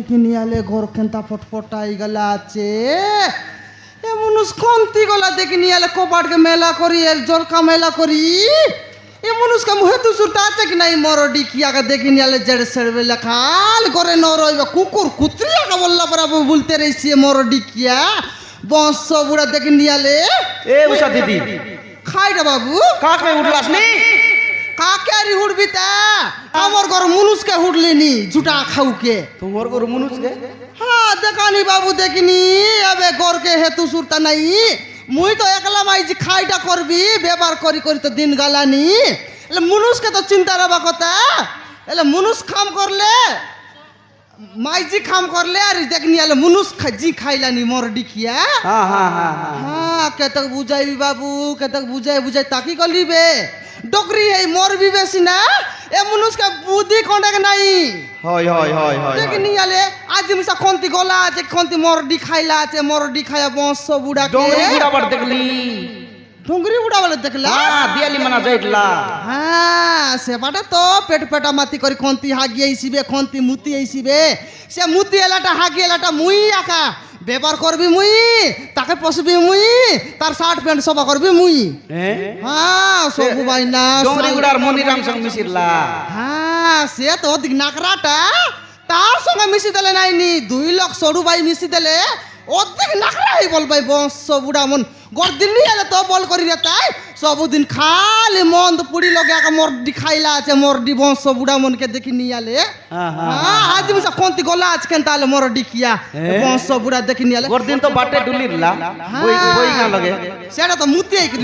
দেখি নিয়ালে ঘর কেনতা ফটফটাই গলা আছে এমন কন্তি গলা দেখি নিয়ালে কপাটকে মেলা করি এর জলকা মেলা করি এমন মুহে তু সুরতা আছে কি নাই মরডি কি আগে দেখি নিয়ালে জেড় সেড়বে লেখাল করে ন রইবা কুকুর কুত্রি আগে বললা পরাবো বলতে রইছি মরডি কিয়া বংশ বুড়া দেখি নিয়ালে এ উষা দিদি খাইটা বাবু কাকে উঠলাস নি কাকে আরি হুড়বি তা আমার ঘর মুনুষকে হুড়লিনি জুটা খাউকে তোমার গরু মনুষকে হ্যাঁ দেখানি বাবু দেখিনি এবে গরকে হেতু সুরতা নাই মুই তো একলা মাইজি খাইটা করবি ব্যবহার করি করি তো দিন গালানি এলে মুনুষকে তো চিন্তা রাবা কথা এলে মুনুষ খাম করলে মাইজি খাম করলে আর দেখনি এলে মুনুষ জি খাইলানি মোর ডিকিয়া হ্যাঁ হ্যাঁ হ্যাঁ হ্যাঁ কেতক বুঝাইবি বাবু কেতক বুঝাই বুঝাই তাকি গলিবে ডকরি এই মরবি বেশি না এ মুনুষকে বুদ্ধি কন্টাক নাই হয় হয় হয় হয় দেখনি আলে আজ মিসা খন্তি গলা আছে খন্তি মরডি খাইলা আছে মরডি খায়া বংশ বুড়াকে ডোংরি বুড়াবার দেখলি ডুঙ্গরি বুড়া বলে দেখলা হ্যাঁ দিয়ালি মানা যাইতলা হ্যাঁ সেবাটা তো পেট পেটা মাতি করে খন্তি হাগি আইসিবে খন্তি মুতি আইসিবে সে মুতি এলাটা হাগি এলাটা মুই আকা ব্যবহার করবি মুই তাকে পশবি মুই তার শার্ট প্যান্ট সবা করবি মুই হ্যাঁ সবু ভাই না ডোংরি বুড়ার মনিরাম সঙ্গ মিশিরলা হ্যাঁ সে তো দিক নাকরাটা তার সঙ্গে মিশি দিলে নাইনি 2 লাখ সরু ভাই মিশি দিলে অর্ধেক নাকরাই বলবাই বংশ বুড়া মন গরদিন নিয়ে এলে তো বল করি রে তাই সবুদিন খালি মন তো পুড়ি লগে আকা মরডি খাইলা আছে মরডি বংশ বুড়া মনকে দেখি নিয়ে আলে হ্যাঁ আজ মিশা কোনটি গলা আছে কেন তাহলে মরডি কিয়া বংশ বুড়া দেখি নিয়ে আলে গরদিন তো বাটে ডুলিরলা বই বই গা লগে সেটা তো মুতি আইকি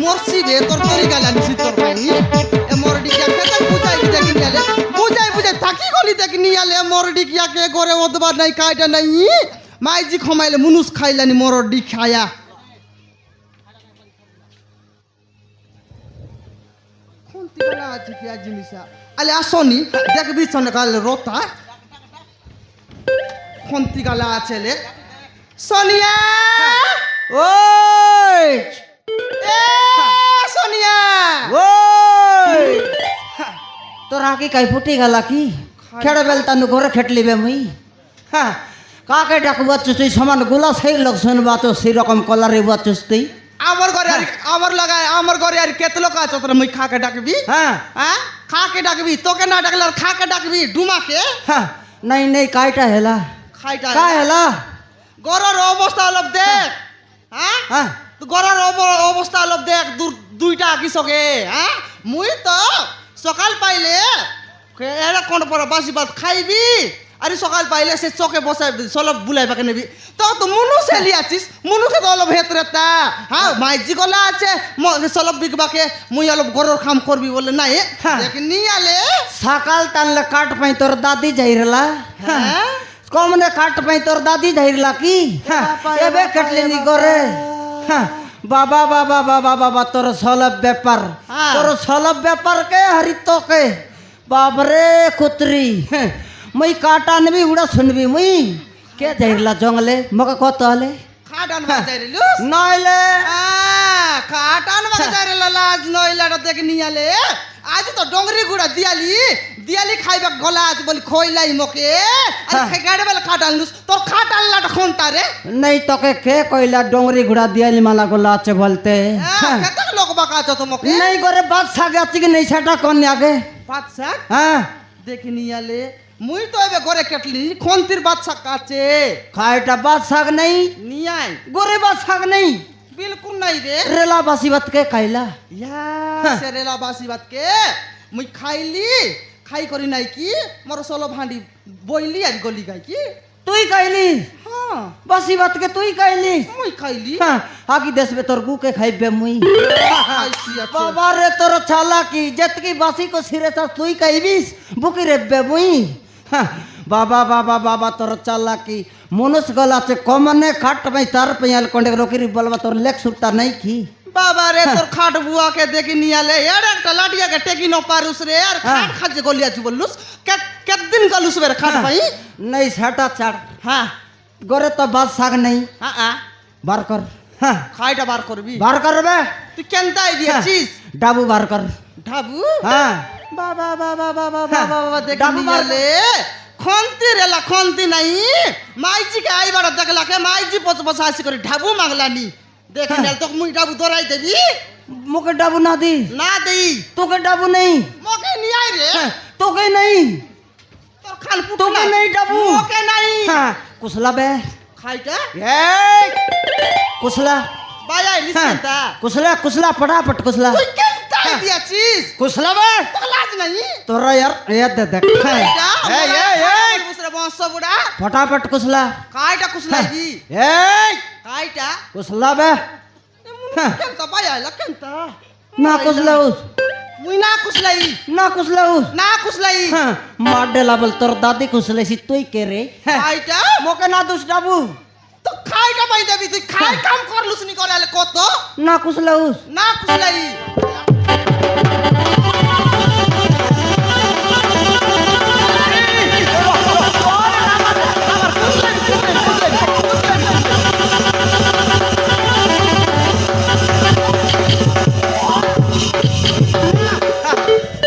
মরছি বে তোর তরি গালা নিছি তোর পাইনি এ মরডি কিয়া কেন বুঝাই দেখি নিয়ে আলে বুঝাই বুঝাই থাকি গলি দেখি নিয়ে আলে মরডি কিয়া কে করে ওদবা নাই কাইটা নাই মাইজি খমাইলে মুনুষ খাইলানি মরডি খায়া খন্তি গলা আছে কি আজ মিশা আলে আসনি দেখবি সনে গালে রতা খন্তি গালা আছে লে সোনিয়া ওই এ সোনিয়া ওই তোरा की काई फुटी गला की खेड़ बेल तनु घरे खेटली बे मुई हाँ काके डाकबा चुस्ती समान गुला सही लोग सुनबा तो सी रकम कलर बुआ चुस्ती আমার ঘরে আর আমার লাগা আমার ঘরে আর কত লোক আছে তোরা মুই খাকে ডাকবি हाँ হ্যাঁ খাকে ডাকবি তোকে না ডাকলে আর খাকে ডাকবি ডুমাকে हाँ नहीं नहीं काईटा हेला খাইটা का हेला গরর অবস্থা অলপ দেখ হ্যাঁ हाँ তো গরর অবস্থা অলপ দেখ দুইটা কিসকে হ্যাঁ মুই তো সকাল পাইলে এরা কোন পর বাসি ভাত খাইবি আরে সকাল পাইলে সে চকে বসাই সলব বুলাইবাকে নেবি তো তো মনুষে লিয়াছিস মনুষে তো অলপ হেতরেতা হ্যাঁ মাইজি গলা আছে সলব বিকবাকে মুই অলপ গরর খাম করবি বলে নাই হ্যাঁ। দেখ নিয়ে আলে सकाल तानले काट पाई तोर दादी जाइरला হ্যাঁ कमने काट पाई तोर दादी जाइरला की हाँ एबे खेटली नी घरे हाँ बाबा बाबा बाबा बाबा तोर सलब व्यापार हाँ। तोर सलब व्यापार के हरितो के बाबरे कुतरी हाँ, मुई काटा नबी उड़ा सुनबी मुई के जाइरला जंगले मका कतले খাটান বাজাই রেলুস नइले খাটান বাজাই রে লাজ নইলাটা দেখে নিয়ে আলে আজ তো ডংরি গুড়া দিয়ালি খাইবা গলা আছে বলি খইলাই মকে আরে হ্যাঁ। খাইগাড়ে বেলা খাটান লুস তোর খাটানলাটা কোনটা রে नहीं तो के कोइला डोंगरी घुड़ा दियाली माला को लाचे बोलते हाँ। কত লোক বাকা আছে তোমাকে नहीं करे बात सागे आती कि नहीं छटा कौन आगे বাদশা हाँ দেখে নিয়ে আলে মুই তো এবে ঘরে কেটলি খন্তির বাদশা কাছে खाएटा बात साग नहीं নিয়ে আই गोरे बात साग नहीं বিলকুল নাই রে रेला बासी बात के खाइला ইয়া সেরেলা বাসি বাতকে মুই খাই করি নাই কি মোর সলো ভাঁডি বইলি আর গলি গাই কি तू ही कहली হ্যাঁ बासी बात के तू ही कहली মুই খাইলি हाँ आगी देश में तोर गु के खाई बे मुई খাইছি আছে बाबा रे तोर छाला की जत की बासी को सिरे सा तू ही कहबीस बुकी रे बे मुई हाँ बाबा बाबा बाबा तोर चाला की मनुष्य गला से कमने खाट में तार पे कोंडे रोकी बोलवा तोर लेख सुरता नहीं की বাবা রে তোর খাট বুয়াকে দেখি নিয়ে আলে এর একটা লাঠিয়াকে টেকি ন পারুস রে আর খাট খাজে গলিয়াছি বললুস কেতদিন গলুস রে খাট পাই नहीं छटा चार হ্যাঁ गोरे तो बात साग नहीं হ্যাঁ बार कर हाँ খাইটা বার করবি बार कर बे তুই কেনতাই দিয়েছিস डाबू बार कर ঢাবু हाँ বাবা বাবা বাবা বাবা বাবা দেখি ডাবু নিয়ে বার আলে খন্তি রেলা খন্তি নাই মাইজিকে আইবার দেখলাকে মাইজি পচ পচ আসি করে ঢাবু মাগলানি দেখে নেল তোকে মুই ঢাবু ধরাই দেবি মুখে ডাবু না দি না দেই তোকে ডাবু নেই মকে নিয়ে আই রে তোকে নেই তোর খান তোকে পুটনা নেই ডাবু মকে নাই হ্যাঁ কুসলা বে খাইটা এই কুসলা বাই আই লিসেন্টা কুসলা কুসলা फटाफट कुसला তুই কেনটাই দিয়াছিস कुसला बे তোর লাজ নাই तोरा यार ये दे देख খাইটা এই এই এই বুসরে বংশ বুড়া फटाफट कुसला খাইটা কুসলাইবি এই খাইটা कुसला बे কেনটা বাই আইলা কেনটা ना कुसला उस মুই না কুসলাই ना कुसला उस না কুসলাই मार दे लाबल तोर दादी कुसले सी तुई के रे খাইটা मोके ना दुस डाबू তো খাইটা পাই যাবি তুই খাই কাম করলুস নি করে আলে কত ना कुसला उस না কুসলাই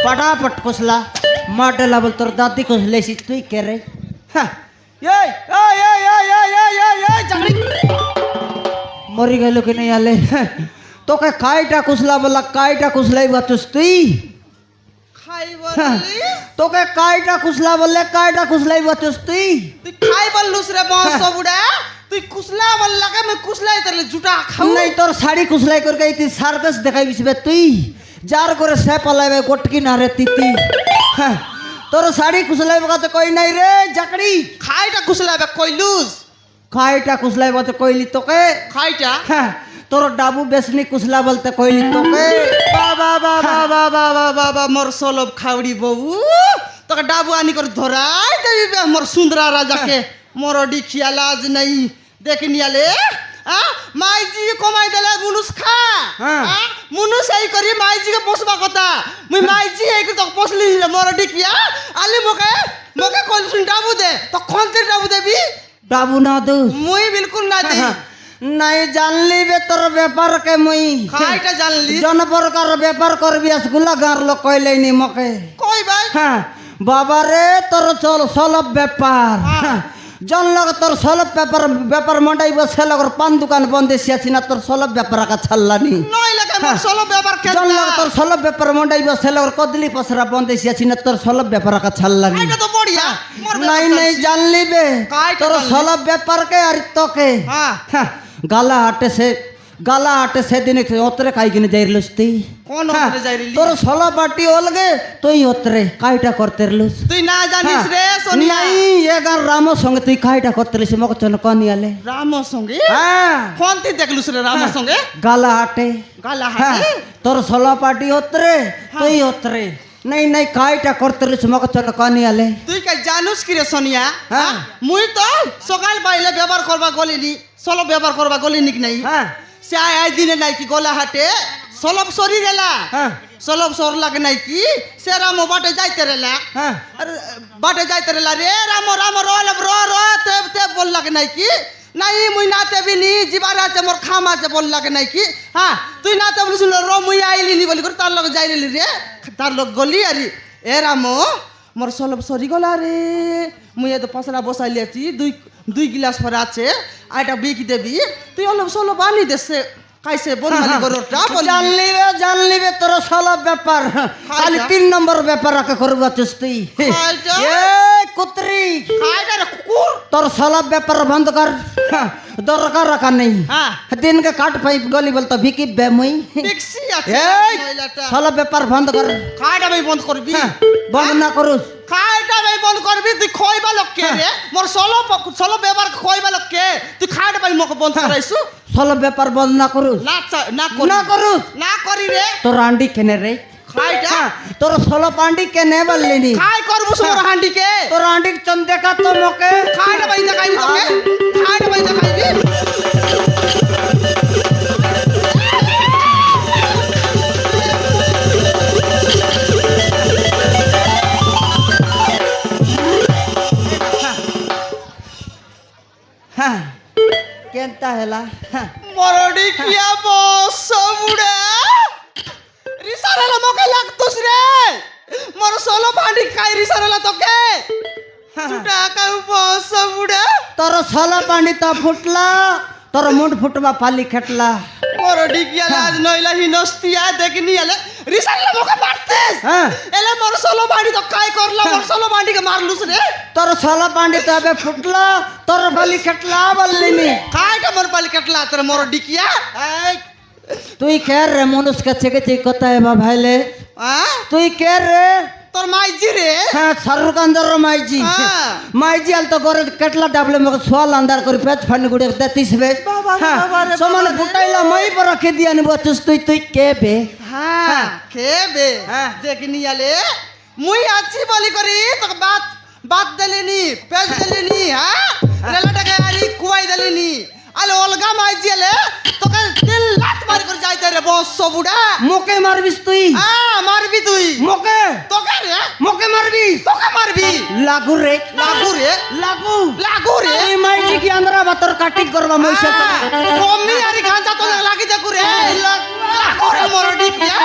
फटाफट कुसला मार दे लाबल तोर दादी कुसले सी तुई के रे ये चाकरी मरी गेलो कि नहीं आले তোকে কাইটা কুসলা বলা কাইটা কুসলাই বাতুস তুই খাই বললি তোকে কাইটা কুসলা বললে কাইটা কুসলাই বাতুস তুই তুই খাই বললুস রে বংশ বুড়া তুই কুসলা বললাকে আমি কুসলাই তাহলে জুটা খাও নাই তোর শাড়ি কুসলাই করে গাই তুই সার্কাস দেখাই বিসবে তুই যার করে সে পালাইবে গটকি না রে তিতি তোর শাড়ি কুসলাই বাতে কই নাই রে জাকড়ি খাইটা কুসলাবে কইলুস কাইটা কুসলাই বাতে কইলি তোকে খাইটা তোর ডাবু বেসনি কুসলা বলতে কইলি তোকে বাবা বাবা বাবা বাবা মোর সলব খাউড়ি বউ তোকে ডাবু আনি করে ধরাই দেবি বে মোর সুন্দরা রাজাকে মোর ডিখিয়া লাজ নাই দেখিনি আলে মাইজি কমাই দেলে মুনুষ খা মুনুষ এই করি মাইজিকে পোষবা কথা মুই মাইজি এই করে তোকে পোষলি মোর ডিখিয়া আলি মোকে মোকে কইল শুন ডাবু দে তো খন্তির ডাবু দেবি ডাবু না দোস মুই বিলকুল না দেই নাই জানলি বে তোর ব্যাপার কে মুই খাইটা জানলি জন প্রকার ব্যাপার করবি আসগুলা গাঁর লোক কইলেনি মকে কই ভাই হ্যাঁ বাবা রে তোর চল সলব ব্যাপার জন লোক তোর সলব ব্যাপার ব্যাপার মন্ডাইব সে লগর পান দোকান বন্ধ এসিয়াছি না তোর সলব ব্যাপার আকা ছাড়লানি নই লাগে মোর সলব ব্যাপার জন খেলা লোক তোর সলব ব্যাপার মন্ডাইব সে লগর কদলি পসরা বন্ধ এসিয়াছি না তোর সলব ব্যাপার আকা ছাড়লানি এটা তো বড়িয়া মোর নাই নাই জানলি বে কাইটা তোর জানলি? সলব ব্যাপার কে আর তোকে হ্যাঁ গালা হাটে সেদিন অতরে কাই কিনে যাইরলুস তুই কোন ওখানে যাইরিলি তোর সলা বাটি অলগে তুই অতরে কাইটা করতে রলুস তুই না জানিস রে সোনিয়া নাই এগার রামর সঙ্গে তুই কাইটা করতে রলিস মকে চন কনি আলে রামর সঙ্গে হ্যাঁ কোনটি দেখলুস রে রামর সঙ্গে গালা হাটে গালা হ্যাঁ হাতে তোর সলা পাটি অতরে তুই অতরে নাই নাই কাইটা করতে রলিস মকে চন কনি আলে তুই কে জানুস কি রে সোনিয়া হ্যাঁ। মুই তো সকাল বাইলে ব্যবহার করবা গলিনি সলব ব্যবহার করবা গলিনি কি নাই হ্যাঁ সে আই দিনে নাই কি গলা হাটে সলব সরি রেলা হ্যাঁ সলব সর লাগে নাই কি সে রাম বাটে যাইতে রেলা হ্যাঁ আরে বাটে যাইতে রেলা রে রাম রাম রলব র তেব তেব বল লাগে নাই কি নাই মুই নাতে বিনি জিবার আছে মোর খাম আছে বল লাগে নাই কি হ্যাঁ তুই নাতে বলিস র মুই আইলি নি বলি করে তার লগে যাইলি রে তার লগ গলি আরে এ রাম মোর সলব সরি গলা রে মুই এত পসরা বসাই লিয়েছি দুই গিলাস পরে আছে আর এটা বিকি দেবি তুই অলপ সলব আনি দেশে কাইসে বনমালি গরটা বলি জানলি বে তোর সলব ব্যাপার খালি 3 নম্বর ব্যাপার আকে করবা তুই খাইটা? এ কুত্রি খাইটা রে কুকুর তোর সলব ব্যাপার বন্ধ কর দরকার রাখা নেই হ্যাঁ দিন के काट पाइप गली बोलता ভিকি বেমই ট্যাক্সি আছে এই মহিলাটা সলব ব্যাপার বন্ধ কর খাইটা ভাই বন্ধ করবি বন্ধ না করুস খাইটা ভাই বন্ধ করবি তুই খইবা লোককে রে মোর সলো ব্যবহার খইবা লোককে তুই খাইটা ভাই মোক বন্ধ করাইছু সলব ব্যাপার বন্ধ না করুস না করি না করুস না করি রে তোর আন্ডি কেনে রে খাইটা তোর সলব আন্ডি কেনে বললিনি খাই করবু মোর হান্ডিকে তোর আন্ডি চন দেখা তো মকে খাইটা ভাই দেখাইবি তোকে খাইটা ভাই দেখাইবি হ্যাঁ কেনতা হেলা মরডি কিয়া বস বুড়া রিসারালা মকে লাগতোস রে মোর সলো ভান্ডি খাই রিসারালা তোকে চুটা কাউ বস বুড়া তোর সালা পান্ডিতা ফুটলা তোর মুন্ড ফুটবা পালি খেটলা মোর ডিকিয়ালে আজ নইলা হিনস্তিয়া দেখনি এলে রিসাল্লা মোকে মারতেস হ্যাঁ এলে মোর সলো বাড়ি তো কাই করলা মোর সলো বাড়িকে মারলুস রে তোর সালা পান্ডিতা বে ফুটলা তোর পালি খেটলা বললিনি কাইটা মোর পালি কাটলা তোর মোর ডিকিয়া এই তুই কে রে মনুষ কাছে গেছি কথা এবা ভাইলে তুই কে রে তোর মাইজি রে হ্যাঁ শাহরুখ খানদার মাইজি হ্যাঁ। মাইজি আল তো করে কেটলা ডাবলে মকে সোয়াল আন্দার করে পেট ফানি গুড়ে দেতিস বে বাবা রে, হ্যাঁ, বাবা রে, সমান বাবা রে। ফুটাইলা মাই পর রাখে দিয়া নিব তুই তুই কে বে হ্যাঁ খেবে হ্যাঁ। দেখনি এলে মুই আছি বলি করি তোকে বাত দেলিনি পেজ দেলিনি হ্যাঁ রেলাটাকে আরি কুয়াই দেলিনি আলে অলগা মাইজি এলে তোকে তিল লাত মারি করে যাইতে রে বস বুড়া মোকে মারবিস তুই হ্যাঁ মারবি তুই মোকে তোকে রে মোকে মারবি তোকে মারবি লাগু রে লাগু রে লাগু লাগু রে এই মাইজি কি আন্দ্রা বাতর কাটিং করবা মইছে কমি আরি গাঁজা তো লাগি দেখু রে লাগু রে মোর ডিকিয়া